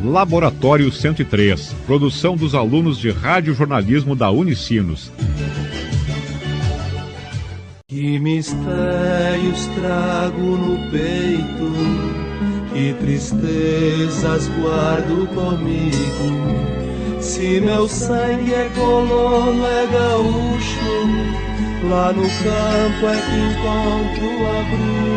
Laboratório 103, produção dos alunos de radiojornalismo da Unicinos. Que mistérios trago no peito, que tristezas guardo comigo. Se meu sangue é colono, é gaúcho, lá no campo é que encontro abrigo.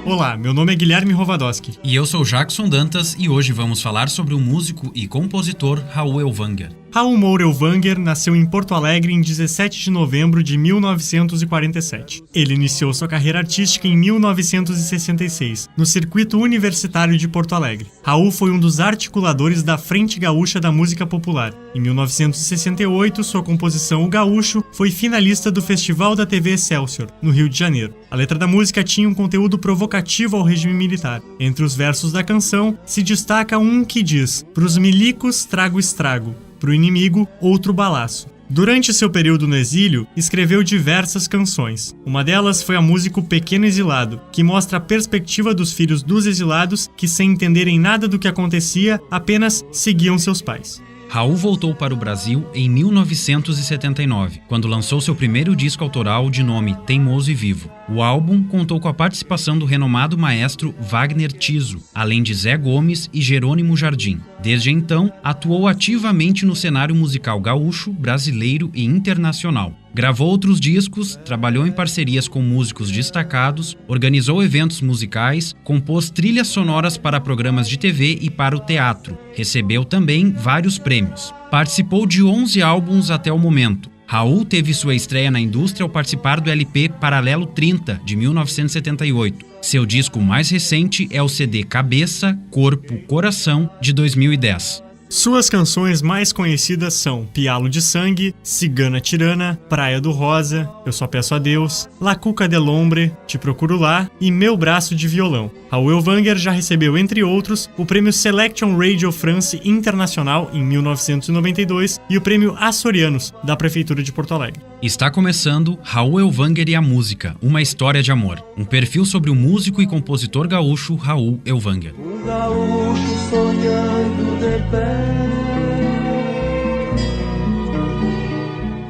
Olá, meu nome é Guilherme Rovadowski. E eu sou Jackson Dantas e hoje vamos falar sobre o músico e compositor Raul Elvanger. Raul Moura Elvanger nasceu em Porto Alegre em 17 de novembro de 1947. Ele iniciou sua carreira artística em 1966, no Circuito Universitário de Porto Alegre. Raul foi um dos articuladores da Frente Gaúcha da Música Popular. Em 1968, sua composição O Gaúcho foi finalista do Festival da TV Excelsior, no Rio de Janeiro. A letra da música tinha um conteúdo provocativo ao regime militar. Entre os versos da canção, se destaca um que diz: "Pros milicos trago estrago, pro inimigo outro balaço". Durante seu período no exílio, escreveu diversas canções. Uma delas foi a música O Pequeno Exilado, que mostra a perspectiva dos filhos dos exilados que, sem entenderem nada do que acontecia, apenas seguiam seus pais. Raul voltou para o Brasil em 1979, quando lançou seu primeiro disco autoral de nome Teimoso e Vivo. O álbum contou com a participação do renomado maestro Wagner Tiso, além de Zé Gomes e Jerônimo Jardim. Desde então, atuou ativamente no cenário musical gaúcho, brasileiro e internacional. Gravou outros discos, trabalhou em parcerias com músicos destacados, organizou eventos musicais, compôs trilhas sonoras para programas de TV e para o teatro. Recebeu também vários prêmios. Participou de 11 álbuns até o momento. Raul teve sua estreia na indústria ao participar do LP Paralelo 30, de 1978. Seu disco mais recente é o CD Cabeça, Corpo, Coração, de 2010. Suas canções mais conhecidas são Pialo de Sangue, Cigana Tirana, Praia do Rosa, Eu Só Peço a Deus, La Cuca del Hombre, Te Procuro Lá e Meu Braço de Violão. Raul Elvanger já recebeu, entre outros, o prêmio Selection Radio France Internacional em 1992 e o prêmio Açorianos, da Prefeitura de Porto Alegre. Está começando Raul Elvanger e a Música, uma história de amor. Um perfil sobre o músico e compositor gaúcho Raul Elvanger. Um gaúcho sonhando de pé.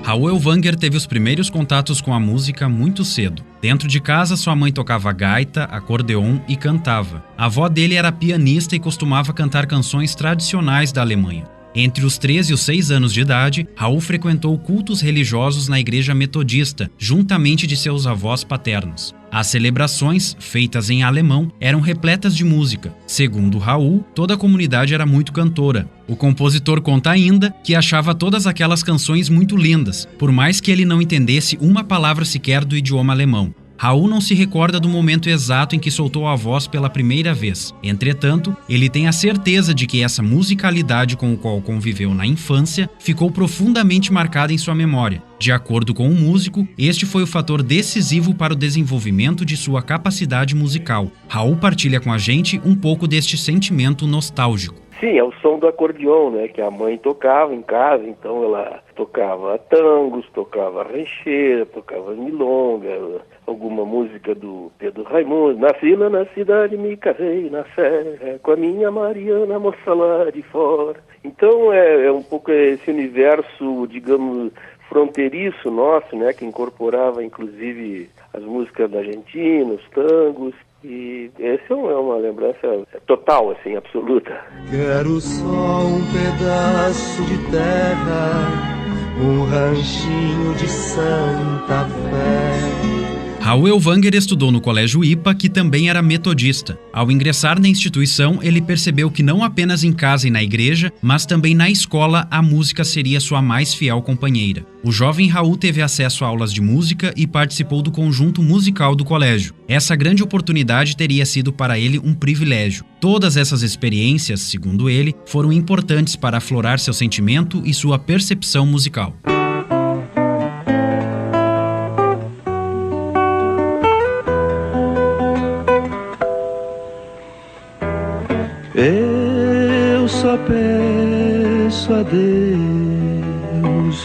Raul Elvanger teve os primeiros contatos com a música muito cedo. Dentro de casa, sua mãe tocava gaita, acordeon e cantava. A avó dele era pianista e costumava cantar canções tradicionais da Alemanha. Entre os 13 e os 6 anos de idade, Raul frequentou cultos religiosos na igreja metodista, juntamente de seus avós paternos. As celebrações, feitas em alemão, eram repletas de música. Segundo Raul, toda a comunidade era muito cantora. O compositor conta ainda que achava todas aquelas canções muito lindas, por mais que ele não entendesse uma palavra sequer do idioma alemão. Raul não se recorda do momento exato em que soltou a voz pela primeira vez. Entretanto, ele tem a certeza de que essa musicalidade com a qual conviveu na infância ficou profundamente marcada em sua memória. De acordo com o músico, este foi o fator decisivo para o desenvolvimento de sua capacidade musical. Raul partilha com a gente um pouco deste sentimento nostálgico. Sim, é o som do acordeon, né, que a mãe tocava em casa, então ela tocava tangos, tocava rancheira, tocava milonga, alguma música do Pedro Raimundo. Nasci lá na cidade, me casei na serra, com a minha Mariana, moça lá de fora. Então é um pouco esse universo, digamos, fronteiriço nosso, né, que incorporava inclusive as músicas da Argentina, os tangos. E essa é uma lembrança total, assim, absoluta. Quero só um pedaço de terra, um ranchinho de Santa Fé. Raul Elvanger estudou no Colégio IPA, que também era metodista. Ao ingressar na instituição, ele percebeu que não apenas em casa e na igreja, mas também na escola, a música seria sua mais fiel companheira. O jovem Raul teve acesso a aulas de música e participou do conjunto musical do colégio. Essa grande oportunidade teria sido para ele um privilégio. Todas essas experiências, segundo ele, foram importantes para aflorar seu sentimento e sua percepção musical. Eu só peço a Deus.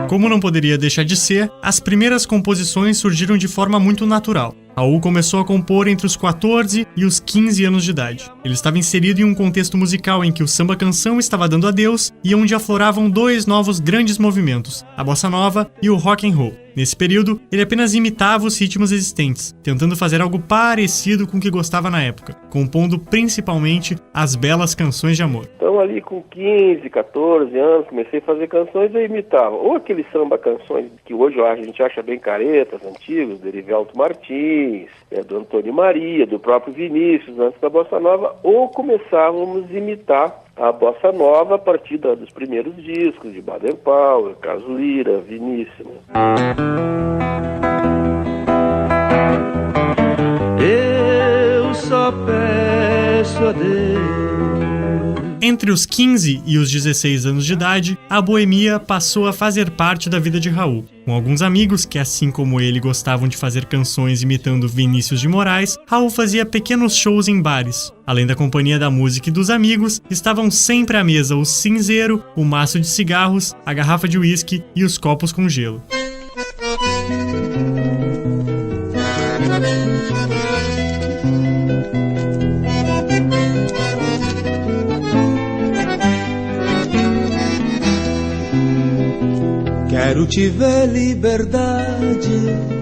Como não poderia deixar de ser, as primeiras composições surgiram de forma muito natural. Raul começou a compor entre os 14 e os 15 anos de idade. Ele estava inserido em um contexto musical em que o samba-canção estava dando adeus e onde afloravam dois novos grandes movimentos, a bossa nova e o rock and roll. Nesse período, ele apenas imitava os ritmos existentes, tentando fazer algo parecido com o que gostava na época, compondo principalmente as belas canções de amor. Então ali com 15, 14 anos, comecei a fazer canções e eu imitava. Ou aqueles samba-canções que hoje a gente acha bem caretas, antigos, do Erivelto Martins, do Antônio Maria, do próprio Vinícius, antes da Bossa Nova, ou começávamos a imitar a Bossa Nova a partir dos primeiros discos, de Baden Powell, Carlos Lira, Vinícius. Eu só peço a Deus. Entre os 15 e os 16 anos de idade, a boemia passou a fazer parte da vida de Raul. Com alguns amigos que, assim como ele, gostavam de fazer canções imitando Vinícius de Moraes, Raul fazia pequenos shows em bares. Além da companhia da música e dos amigos, estavam sempre à mesa o cinzeiro, o maço de cigarros, a garrafa de uísque e os copos com gelo. Quero te ver liberdade.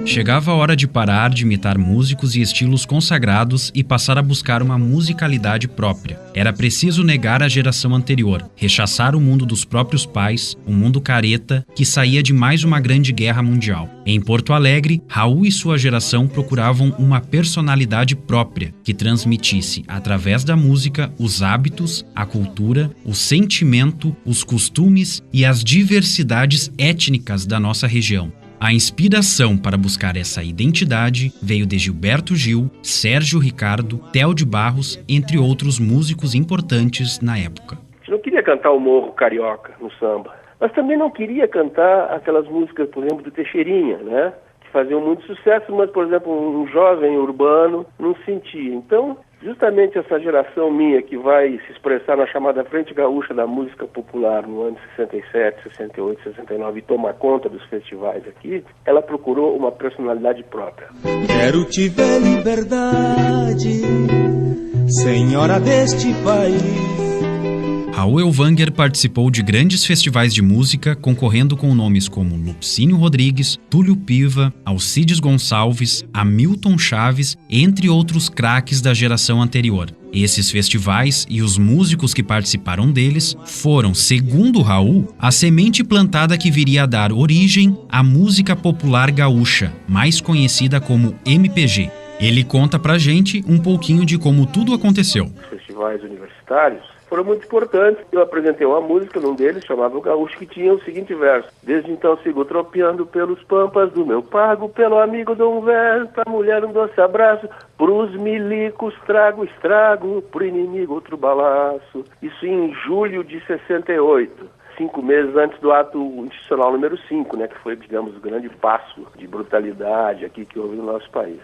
Chegava a hora de parar de imitar músicos e estilos consagrados e passar a buscar uma musicalidade própria. Era preciso negar a geração anterior, rechaçar o mundo dos próprios pais, um mundo careta que saía de mais uma grande guerra mundial. Em Porto Alegre, Raul e sua geração procuravam uma personalidade própria que transmitisse, através da música, os hábitos, a cultura, o sentimento, os costumes e as diversidades étnicas da nossa região. A inspiração para buscar essa identidade veio de Gilberto Gil, Sérgio Ricardo, Theo de Barros, entre outros músicos importantes na época. A gente não queria cantar o morro carioca no samba, mas também não queria cantar aquelas músicas, por exemplo, do Teixeirinha, né? Que faziam muito sucesso, mas, por exemplo, um jovem urbano não sentia. Então, justamente essa geração minha que vai se expressar na chamada Frente Gaúcha da Música Popular no ano 67, 68, 69 e tomar conta dos festivais aqui, ela procurou uma personalidade própria. Quero te ver liberdade, senhora deste país. Raul Elvanger participou de grandes festivais de música, concorrendo com nomes como Lupicínio Rodrigues, Túlio Piva, Alcides Gonçalves, Hamilton Chaves, entre outros craques da geração anterior. Esses festivais e os músicos que participaram deles foram, segundo Raul, a semente plantada que viria a dar origem à música popular gaúcha, mais conhecida como MPG. Ele conta pra gente um pouquinho de como tudo aconteceu. Os festivais universitários foram muito importantes. Eu apresentei uma música num deles, chamava O Gaúcho, que tinha o seguinte verso: desde então sigo tropeando pelos pampas do meu pago, pelo amigo dou um verso, pra mulher um doce abraço, pros milicos trago estrago, pro inimigo outro balaço. Isso em julho de 68. 5 meses antes do ato institucional número 5, né, que foi, digamos, o grande passo de brutalidade aqui que houve no nosso país.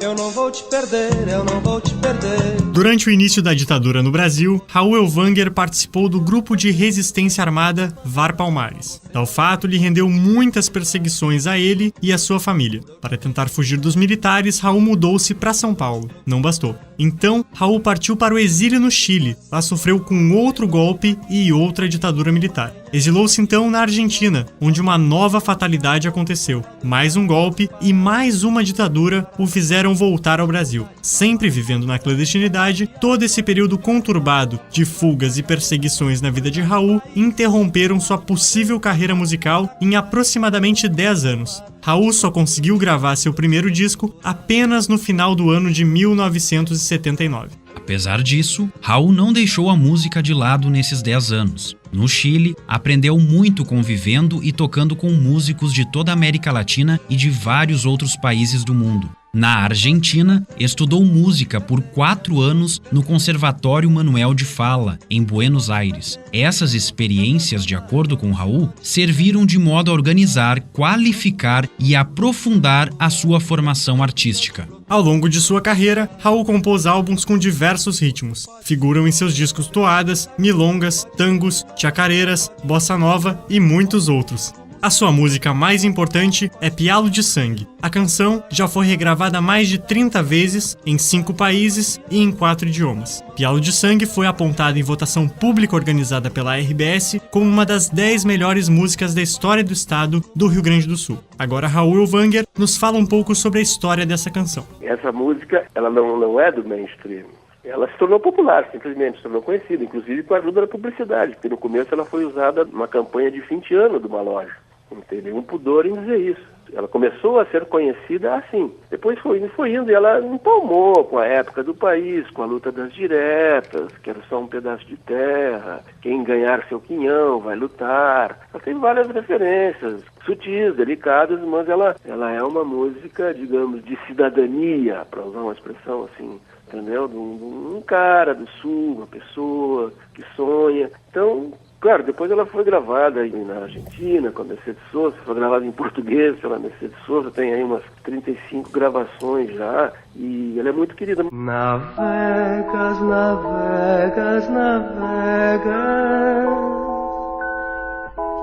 Eu não vou te perder, eu não vou te perder. Durante o início da ditadura no Brasil, Raul Elvanger participou do grupo de resistência armada VAR Palmares. Tal fato lhe rendeu muitas perseguições a ele e a sua família. Para tentar fugir dos militares, Raul mudou-se para São Paulo. Não bastou. Então, Raul partiu para o exílio no Chile. Lá sofreu com outro golpe e outra ditadura militar. Exilou-se então na Argentina, onde uma nova fatalidade aconteceu. Mais um golpe e mais uma ditadura o fizeram voltar ao Brasil. Sempre vivendo na clandestinidade, todo esse período conturbado de fugas e perseguições na vida de Raul interromperam sua possível carreira musical em aproximadamente 10 anos. Raul só conseguiu gravar seu primeiro disco apenas no final do ano de 1979. Apesar disso, Raul não deixou a música de lado nesses 10 anos. No Chile, aprendeu muito convivendo e tocando com músicos de toda a América Latina e de vários outros países do mundo. Na Argentina, estudou música por 4 anos no Conservatório Manuel de Falla, em Buenos Aires. Essas experiências, de acordo com Raul, serviram de modo a organizar, qualificar e aprofundar a sua formação artística. Ao longo de sua carreira, Raul compôs álbuns com diversos ritmos. Figuram em seus discos toadas, milongas, tangos, chacareiras, bossa nova e muitos outros. A sua música mais importante é Pialo de Sangue. A canção já foi regravada mais de 30 vezes, em 5 países e em 4 idiomas. Pialo de Sangue foi apontada em votação pública organizada pela RBS como uma das 10 melhores músicas da história do estado do Rio Grande do Sul. Agora Raul Elvanger nos fala um pouco sobre a história dessa canção. Essa música, ela não é do mainstream. Ela se tornou popular, simplesmente, se tornou conhecida, inclusive com a ajuda da publicidade, porque no começo ela foi usada numa campanha de fim de ano de uma loja. Não tem nenhum pudor em dizer isso. Ela começou a ser conhecida assim. Depois foi indo e ela empalmou com a época do país, com a luta das diretas, quero só um pedaço de terra, quem ganhar seu quinhão vai lutar. Ela tem várias referências, sutis, delicadas, mas ela é uma música, digamos, de cidadania, para usar uma expressão assim, entendeu? De um cara do sul, uma pessoa que sonha. Então, claro, depois ela foi gravada aí na Argentina, com a Mercedes Sosa, foi gravada em português pela Mercedes Sosa, tem aí umas 35 gravações já, e ela é muito querida. Navegas, navegas, navegas,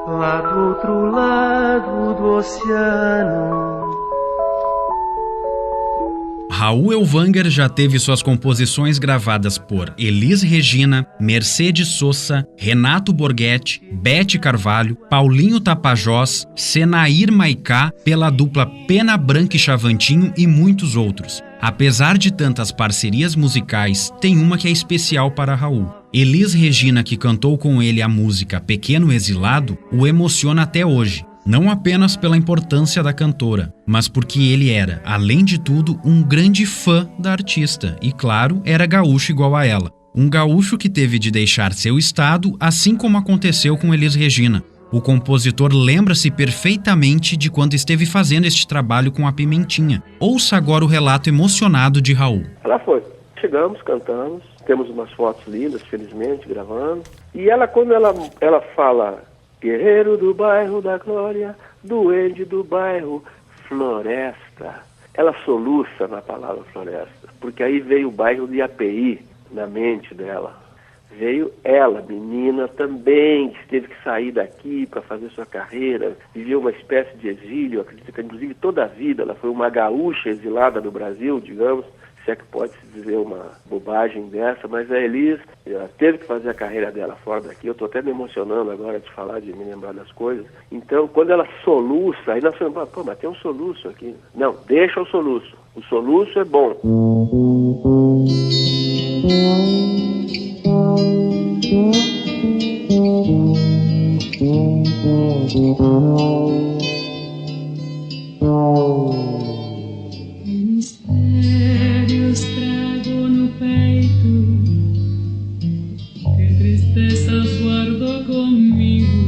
lá do outro lado do oceano. Raul Elvanger já teve suas composições gravadas por Elis Regina, Mercedes Sosa, Renato Borghetti, Bete Carvalho, Paulinho Tapajós, Senair Maicá, pela dupla Pena Branca e Chavantinho e muitos outros. Apesar de tantas parcerias musicais, tem uma que é especial para Raul. Elis Regina, que cantou com ele a música Pequeno Exilado, o emociona até hoje. Não apenas pela importância da cantora, mas porque ele era, além de tudo, um grande fã da artista e, claro, era gaúcho igual a ela. Um gaúcho que teve de deixar seu estado, assim como aconteceu com Elis Regina. O compositor lembra-se perfeitamente de quando esteve fazendo este trabalho com a Pimentinha. Ouça agora o relato emocionado de Raul. Ela foi. Chegamos, cantamos, temos umas fotos lindas, felizmente, gravando. E ela, quando ela fala... Guerreiro do bairro da Glória, duende do bairro Floresta. Ela soluça na palavra Floresta, porque aí veio o bairro de API na mente dela. Veio ela, menina também, que teve que sair daqui para fazer sua carreira, viveu uma espécie de exílio, acredito que inclusive toda a vida ela foi uma gaúcha exilada do Brasil, digamos, se é que pode-se dizer uma bobagem dessa, mas a Elis teve que fazer a carreira dela fora daqui. Eu estou até me emocionando agora de falar, de me lembrar das coisas. Então, quando ela soluça, aí nós falamos, pô, mas tem um soluço aqui. Não, deixa o soluço. O soluço é bom. Mistérios trago no peito, que tristezas guardo comigo.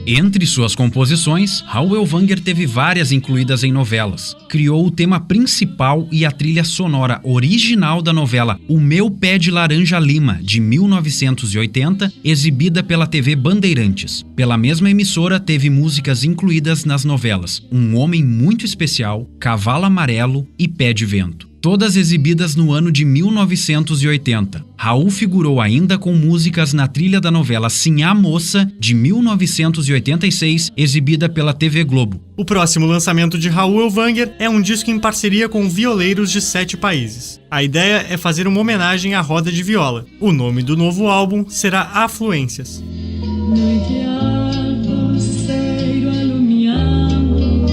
Entre suas composições, Raul Elvanger teve várias incluídas em novelas. Criou o tema principal e a trilha sonora original da novela O Meu Pé de Laranja Lima, de 1980, exibida pela TV Bandeirantes. Pela mesma emissora, teve músicas incluídas nas novelas Um Homem Muito Especial, Cavalo Amarelo e Pé de Vento. Todas exibidas no ano de 1980. Raul figurou ainda com músicas na trilha da novela Sinhá Moça, de 1986, exibida pela TV Globo. O próximo lançamento de Raul Elvanger é um disco em parceria com violeiros de 7 países. A ideia é fazer uma homenagem à roda de viola. O nome do novo álbum será Afluências. Noite alto, cero alumiado,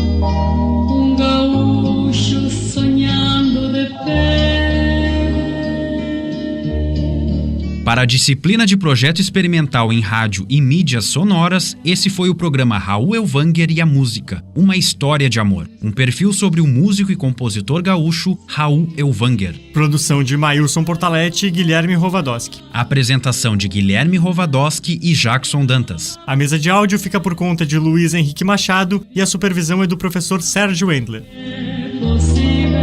gaúcho sonhando de pé. Para a disciplina de projeto experimental em rádio e mídias sonoras, esse foi o programa Raul Elvanger e a Música, uma história de amor. Um perfil sobre o músico e compositor gaúcho Raul Elvanger. Produção de Mailson Portaletti e Guilherme Rovadowski. Apresentação de Guilherme Rovadowski e Jackson Dantas. A mesa de áudio fica por conta de Luiz Henrique Machado e a supervisão é do professor Sérgio Endler. É possível.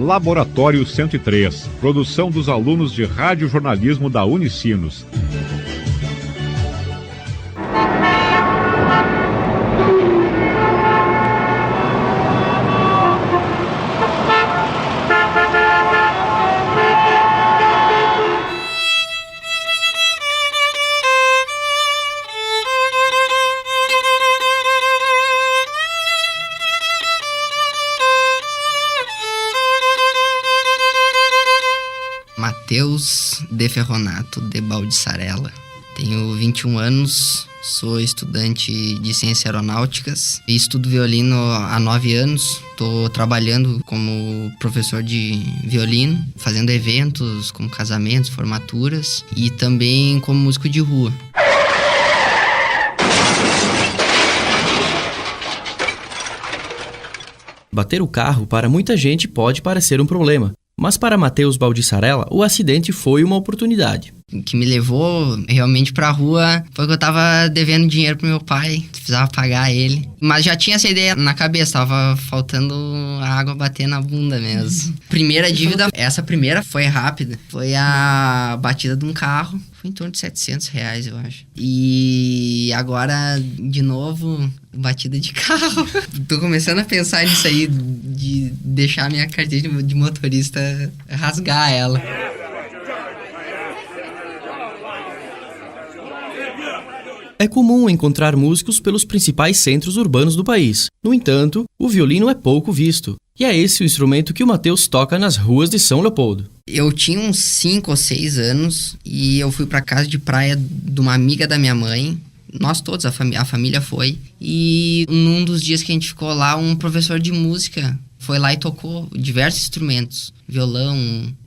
Laboratório 103, produção dos alunos de radiojornalismo da Unicinos. Matheus de Ferronato de Baldissarella. Tenho 21 anos, sou estudante de Ciências Aeronáuticas e estudo violino há 9 anos. Estou trabalhando como professor de violino, fazendo eventos como casamentos, formaturas e também como músico de rua. Bater o carro para muita gente pode parecer um problema. Mas para Matheus Baldissarella, o acidente foi uma oportunidade. O que me levou realmente pra rua foi que eu tava devendo dinheiro pro meu pai, precisava pagar ele. Mas já tinha essa ideia na cabeça, tava faltando a água bater na bunda mesmo. Primeira dívida, essa primeira foi rápida, foi a batida de um carro, foi em torno de R$700, eu acho. E agora, de novo, batida de carro. Tô começando a pensar nisso aí, de deixar minha carteira de motorista, rasgar ela. É comum encontrar músicos pelos principais centros urbanos do país. No entanto, o violino é pouco visto. E é esse o instrumento que o Matheus toca nas ruas de São Leopoldo. Eu tinha uns 5 ou 6 anos e eu fui pra casa de praia de uma amiga da minha mãe. Nós todos, a família foi. E num dos dias que a gente ficou lá, um professor de música foi lá e tocou diversos instrumentos. Violão,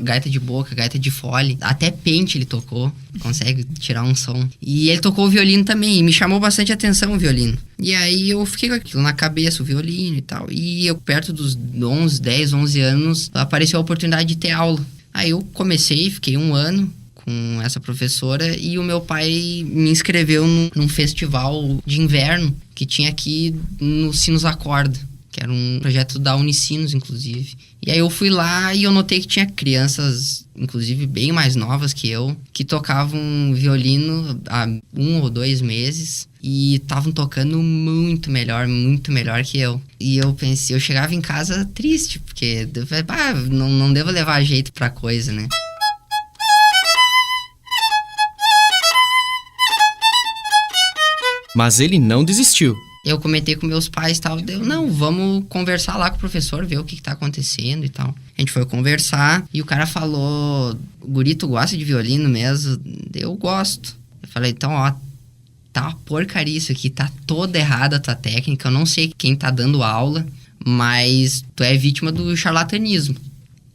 gaita de boca, gaita de fole. Até pente ele tocou, consegue tirar um som. E ele tocou o violino também, e me chamou bastante atenção o violino. E aí eu fiquei com aquilo na cabeça, o violino e tal. E eu, perto dos 10, 11 anos, apareceu a oportunidade de ter aula. Aí eu comecei, fiquei 1 ano com essa professora e o meu pai me inscreveu num festival de inverno que tinha aqui no Sinos Acorda, que era um projeto da Unicinos, inclusive. E aí eu fui lá e eu notei que tinha crianças, inclusive bem mais novas que eu, que tocavam violino há 1 ou 2 meses e estavam tocando muito melhor que eu. E eu pensei, eu chegava em casa triste, porque não devo levar jeito pra coisa, né? Mas ele não desistiu. Eu comentei com meus pais e tal, não, vamos conversar lá com o professor, ver o que tá acontecendo e tal. A gente foi conversar e o cara falou, guri, tu gosta de violino mesmo? Eu gosto. Eu falei, então, ó, tá uma porcaria isso aqui, tá toda errada a tua técnica, eu não sei quem tá dando aula, mas tu é vítima do charlatanismo.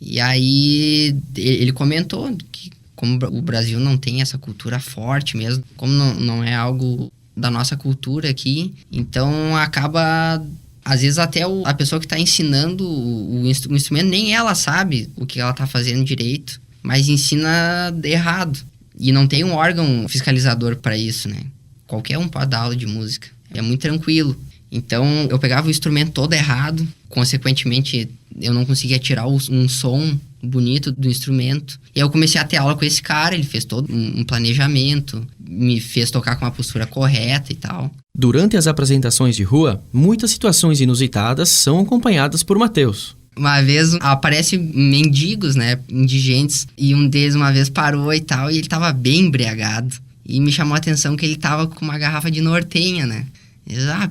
E aí ele comentou que como o Brasil não tem essa cultura forte mesmo, como não é algo da nossa cultura aqui, então acaba, às vezes até a pessoa que está ensinando o instrumento, nem ela sabe o que ela está fazendo direito, mas ensina errado. E não tem um órgão fiscalizador para isso, né? Qualquer um pode dar aula de música, é muito tranquilo. Então eu pegava o instrumento todo errado, consequentemente eu não conseguia tirar um som bonito do instrumento. E aí eu comecei a ter aula com esse cara, ele fez todo um planejamento, me fez tocar com uma postura correta e tal. Durante as apresentações de rua, muitas situações inusitadas são acompanhadas por Matheus. Uma vez aparecem mendigos, né, indigentes, e um deles uma vez parou e tal, e ele tava bem embriagado. E me chamou a atenção que ele tava com uma garrafa de nortenha, né.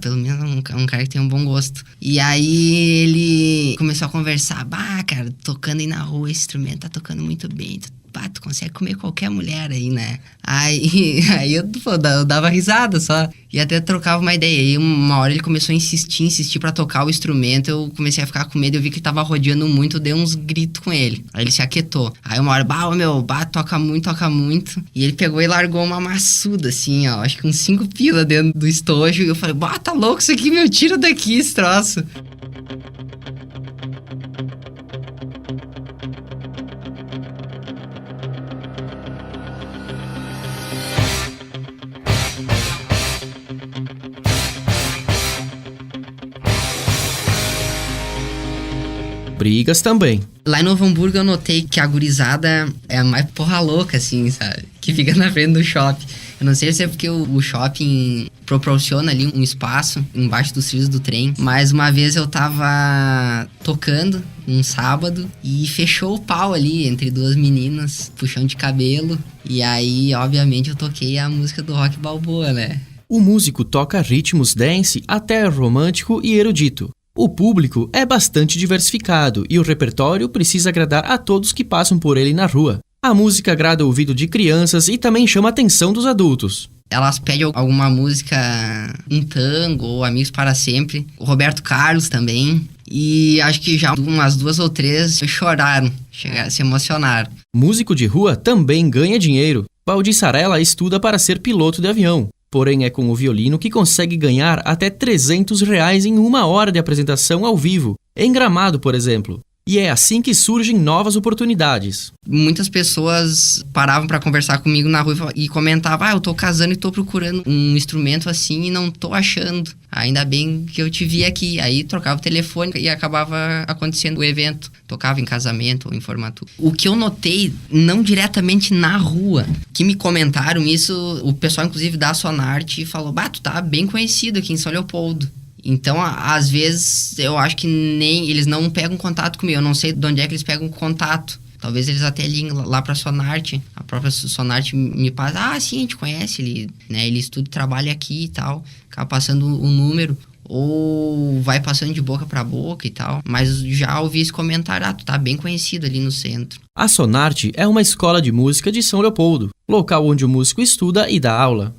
Pelo menos um cara que tem um bom gosto. E aí ele começou a conversar. Cara, tocando aí na rua, esse instrumento tá tocando muito bem. Tu consegue comer qualquer mulher aí, né? Aí eu dava risada só. E até trocava uma ideia. Aí uma hora ele começou a insistir pra tocar o instrumento. Eu comecei a ficar com medo. Eu vi que ele tava rodeando muito. Eu dei uns gritos com ele. Aí ele se aquietou. Aí uma hora, toca muito. E ele pegou e largou uma maçuda, assim, ó. Acho que uns 5 pila dentro do estojo. E eu falei, tá louco isso aqui, meu. Tira daqui esse troço. Brigas também. Lá em Novo Hamburgo eu notei que a gurizada é a mais porra louca, assim, sabe? Que fica na frente do shopping. Eu não sei se é porque o shopping proporciona ali um espaço embaixo dos trilhos do trem, mas uma vez eu tava tocando um sábado e fechou o pau ali entre duas meninas, puxão de cabelo, e aí, obviamente, eu toquei a música do Rock Balboa, né? O músico toca ritmos dance até romântico e erudito. O público é bastante diversificado e o repertório precisa agradar a todos que passam por ele na rua. A música agrada o ouvido de crianças e também chama a atenção dos adultos. Elas pedem alguma música, um tango ou Amigos para Sempre. O Roberto Carlos também. E acho que já umas 2 ou 3 choraram, se emocionaram. Músico de rua também ganha dinheiro. Valdir Sarella estuda para ser piloto de avião. Porém, é com o violino que consegue ganhar até R$300 em 1 hora de apresentação ao vivo, em Gramado, por exemplo. E é assim que surgem novas oportunidades. Muitas pessoas paravam para conversar comigo na rua e comentavam: eu tô casando e tô procurando um instrumento assim e não tô achando. Ainda bem que eu te vi aqui. Aí trocava o telefone e acabava acontecendo o evento. Tocava em casamento ou em formatura. O que eu notei, não diretamente na rua, que me comentaram isso, o pessoal inclusive da Sonarte falou: tu tá bem conhecido aqui em São Leopoldo. Então, às vezes, eu acho que nem eles não pegam contato comigo. Eu não sei de onde é que eles pegam contato. Talvez eles até liguem lá pra Sonarte. A própria Sonarte me passa: sim, a gente conhece ele, né? Ele estuda e trabalha aqui e tal. Acaba passando o número. Ou vai passando de boca pra boca e tal. Mas já ouvi esse comentário: tu tá bem conhecido ali no centro. A Sonarte é uma escola de música de São Leopoldo, local onde o músico estuda e dá aula.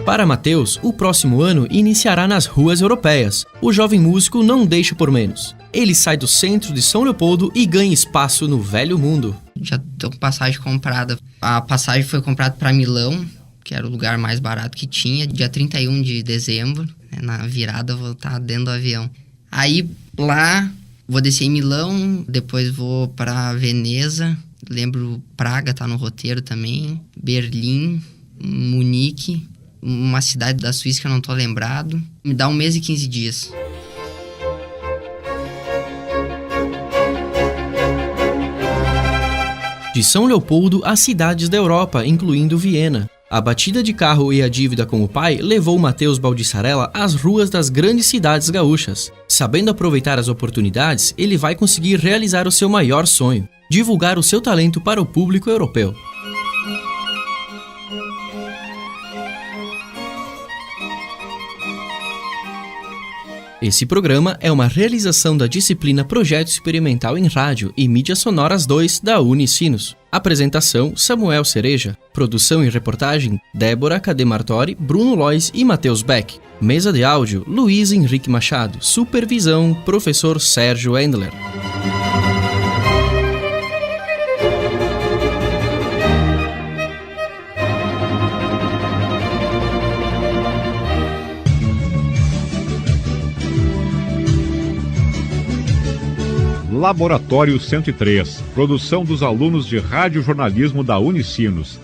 Para Matheus, o próximo ano iniciará nas ruas europeias. O jovem músico não deixa por menos. Ele sai do centro de São Leopoldo e ganha espaço no velho mundo. Já tô com passagem comprada. A passagem foi comprada para Milão, que era o lugar mais barato que tinha, dia 31 de dezembro. Na virada eu vou estar dentro do avião. Aí lá vou descer em Milão, depois vou para Veneza, lembro Praga, tá no roteiro também, Berlim, Munique, uma cidade da Suíça que eu não tô lembrado. Me dá 1 mês e 15 dias. De São Leopoldo às cidades da Europa, incluindo Viena. A batida de carro e a dívida com o pai levou Matheus Valdir Sarella às ruas das grandes cidades gaúchas. Sabendo aproveitar as oportunidades, ele vai conseguir realizar o seu maior sonho: divulgar o seu talento para o público europeu. Esse programa é uma realização da disciplina Projeto Experimental em Rádio e Mídias Sonoras 2 da Unicinos. Apresentação: Samuel Cereja. Produção e reportagem: Débora Cademartori, Bruno Lois e Matheus Beck. Mesa de áudio: Luiz Henrique Machado. Supervisão: Professor Sérgio Endler. Laboratório 103, produção dos alunos de radiojornalismo da Unicinos.